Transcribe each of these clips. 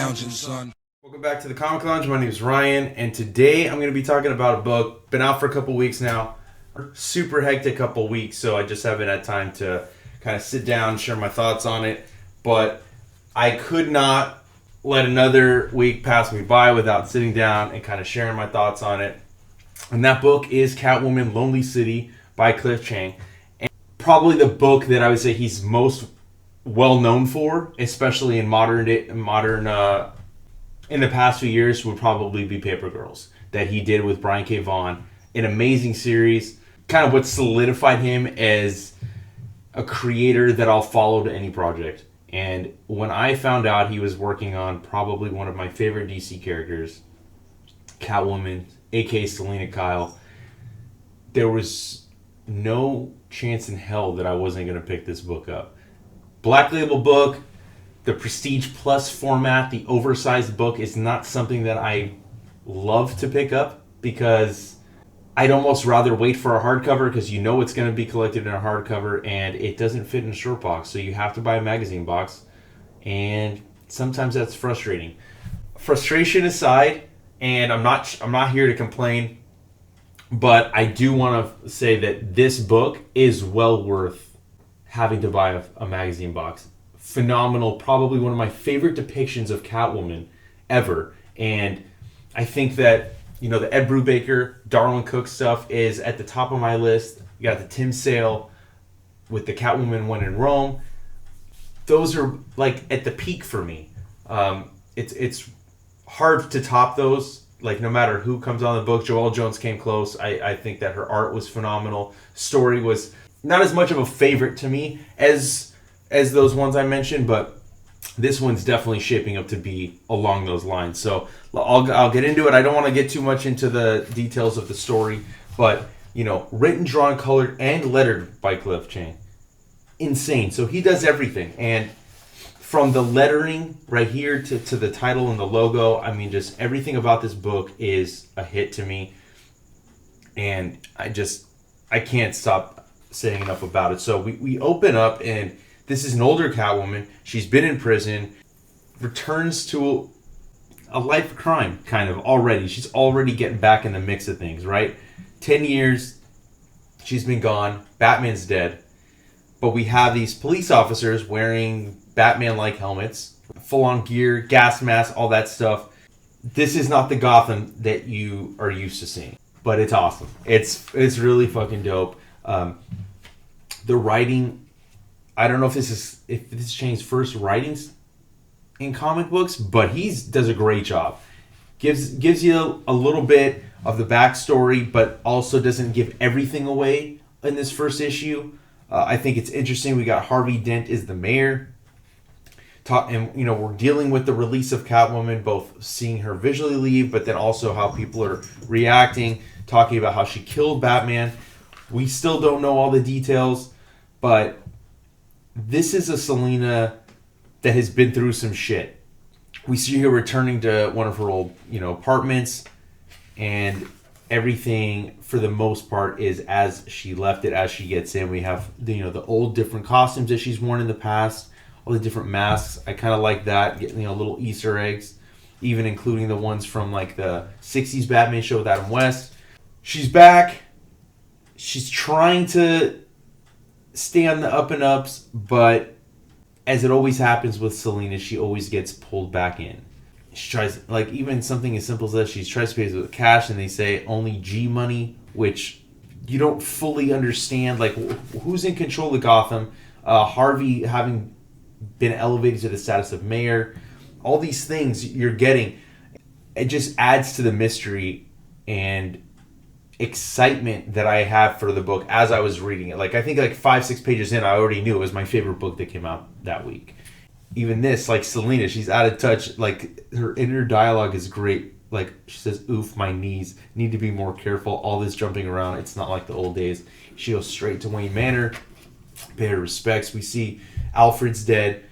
lounging, son. Welcome back to the Comic Lounge. My name is Ryan, and today I'm going to be talking about a book. Been out for a couple weeks now. Super hectic couple weeks, so I just haven't had time to kind of sit down, share my thoughts on it. But I could not let another week pass me by without sitting down and kind of sharing my thoughts on it. And that book is Catwoman: Lonely City by Cliff Chiang. And probably the book that I would say he's most well known for, especially in in the past few years, would probably be Paper Girls, that he did with Brian K. Vaughan. An amazing series, kind of what solidified him as a creator that I'll follow to any project. And when I found out he was working on probably one of my favorite DC characters, Catwoman, aka Selena Kyle, there was no chance in hell that I wasn't going to pick this book up. Black Label book, the Prestige Plus format, the oversized book is not something that I love to pick up because I'd almost rather wait for a hardcover because you know it's going to be collected in a hardcover and it doesn't fit in a short box, so you have to buy a magazine box, and sometimes that's frustrating. Frustration aside, and I'm not here to complain, but I do want to say that this book is well worth having to buy a magazine box. Phenomenal, probably one of my favorite depictions of Catwoman ever. And I think that, you know, the Ed Brubaker, Darwin Cook stuff is at the top of my list. You got the Tim Sale with the Catwoman one in Rome. Those are like at the peak for me. It's hard to top those. Like, no matter who comes on the book, Joelle Jones came close. I think that her art was phenomenal. Story was not as much of a favorite to me as those ones I mentioned, but this one's definitely shaping up to be along those lines. So I'll get into it. I don't want to get too much into the details of the story, but, you know, written, drawn, colored, and lettered by Cliff Chiang. Insane. So he does everything. And from the lettering right here to the title and the logo, I mean, just everything about this book is a hit to me. And I can't stop saying enough about it. So we open up, and this is an older Catwoman. She's been in prison, returns to a life of crime, kind of, already. She's already getting back in the mix of things, right? 10 years, she's been gone. Batman's dead. But we have these police officers wearing Batman-like helmets, full-on gear, gas masks, all that stuff. This is not the Gotham that you are used to seeing, but it's awesome. It's really fucking dope. The writing, I don't know if this is Chiang's first writings in comic books, but he does a great job. Gives you a little bit of the backstory, but also doesn't give everything away in this first issue. I think it's interesting. We got Harvey Dent is the mayor. And, you know, we're dealing with the release of Catwoman, both seeing her visually leave, but then also how people are reacting, talking about how she killed Batman. We still don't know all the details, but this is a Selena that has been through some shit. We see her returning to one of her old, you know, apartments, and everything for the most part is as she left it, as she gets in. We have the old different costumes that she's worn in the past, all the different masks. I kind of like that, getting little Easter eggs, even including the ones from like the 60s Batman show with Adam West. She's back. She's trying to stay on the up and ups, but as it always happens with Selena, she always gets pulled back in. She tries, like, even something as simple as that, she tries to pay with cash, and they say only G money, which you don't fully understand. Like, who's in control of Gotham? Harvey having been elevated to the status of mayor. All these things you're getting, it just adds to the mystery and excitement that I have for the book as I was reading it. Like, I think like 5-6 pages in, I already knew it was my favorite book that came out that week. Even this, like Selena, she's out of touch. Like, her inner dialogue is great. Like, she says, "Oof, my knees. Need to be more careful. All this jumping around. It's not like the old days." She goes straight to Wayne Manor, pay her respects. We see Alfred's dead.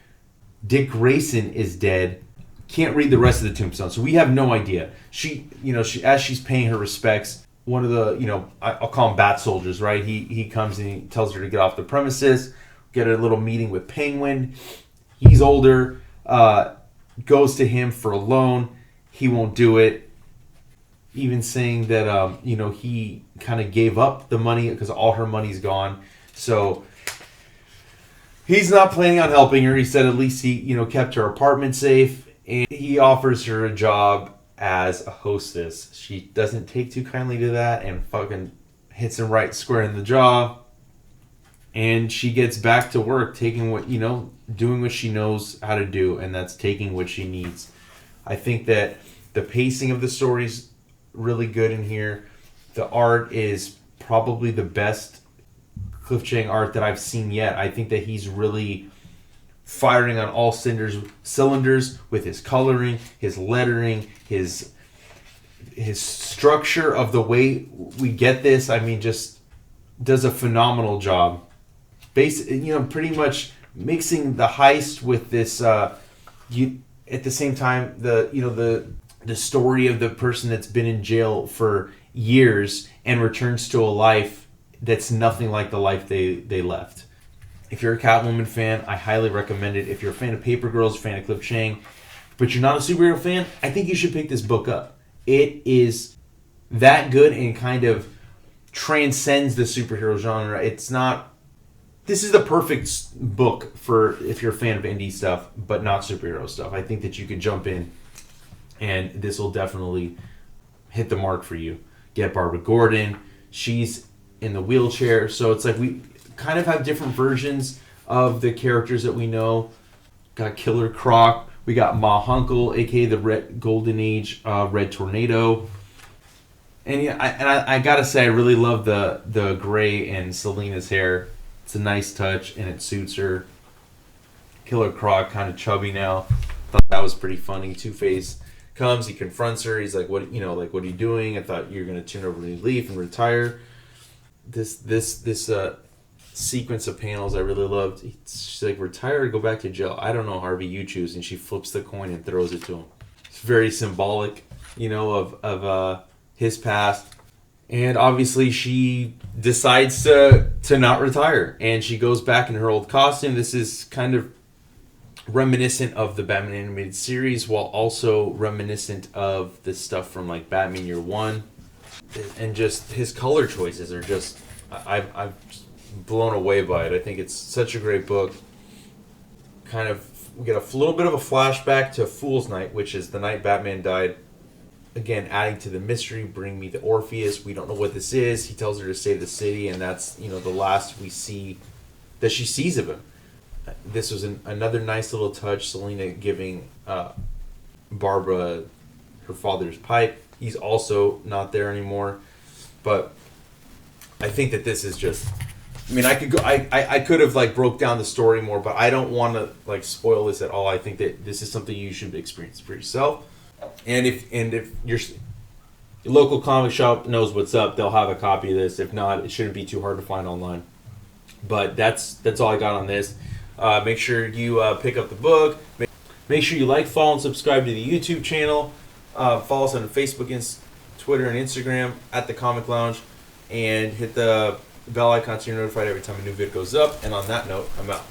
Dick Grayson is dead. Can't read the rest of the tombstone, so we have no idea. She as she's paying her respects, one of the, I'll call him Bat Soldiers, right? He comes and he tells her to get off the premises, get a little meeting with Penguin. He's older. goes to him for a loan. He won't do it. Even saying that, he kind of gave up the money because all her money's gone. So he's not planning on helping her. He said at least he, kept her apartment safe. And he offers her a job as a hostess. She doesn't take too kindly to that and fucking hits him right square in the jaw. And she gets back to work, taking what, doing what she knows how to do, and that's taking what she needs. I think that the pacing of the story's really good in here. The art is probably the best Cliff Chiang art that I've seen yet. I think that he's really firing on all cylinders with his coloring, his lettering, his structure of the way we get this. I mean, just does a phenomenal job. Pretty much mixing the heist with this. At the same time, the story of the person that's been in jail for years and returns to a life that's nothing like the life they left. If you're a Catwoman fan, I highly recommend it. If you're a fan of Paper Girls, fan of Cliff Chiang, but you're not a superhero fan, I think you should pick this book up. It is that good and kind of transcends the superhero genre. This is the perfect book for if you're a fan of indie stuff, but not superhero stuff. I think that you could jump in, and this will definitely hit the mark for you. Get Barbara Gordon. She's in the wheelchair, so it's like we kind of have different versions of the characters that we know. Got Killer Croc. We got Ma Hunkel, aka the Red Golden Age Red Tornado. And yeah, I gotta say, I really love the gray in Selina's hair. It's a nice touch, and it suits her. Killer Croc, kind of chubby now. Thought that was pretty funny. Two-Face comes, he confronts her. He's like, "What are you doing? I thought you were gonna turn over a new leaf and retire." This sequence of panels I really loved. She's like, "Retire or go back to jail? I don't know, Harvey. You choose." And she flips the coin and throws it to him. It's very symbolic, of his past. And obviously she decides to not retire. And she goes back in her old costume. This is kind of reminiscent of the Batman animated series, while also reminiscent of the stuff from like Batman Year One. And just his color choices are just... I'm blown away by it. I think it's such a great book. We get a little bit of a flashback to Fool's Night, which is the night Batman died. Again, adding to the mystery, bring me the Orpheus. We don't know what this is. He tells her to save the city, and that's, the last we see that she sees of him. This was another nice little touch. Selina giving Barbara her father's pipe. He's also not there anymore. But I think that this is just... I could have broke down the story more, but I don't want to spoil this at all. I think that this is something you should experience for yourself. And if your local comic shop knows what's up, they'll have a copy of this. If not, it shouldn't be too hard to find online. But that's all I got on this. Make sure you pick up the book. Make sure you follow, and subscribe to the YouTube channel. Follow us on Facebook, Twitter, and Instagram at The Comic Lounge. And hit the bell icon so you're notified every time a new video goes up. And on that note, I'm out.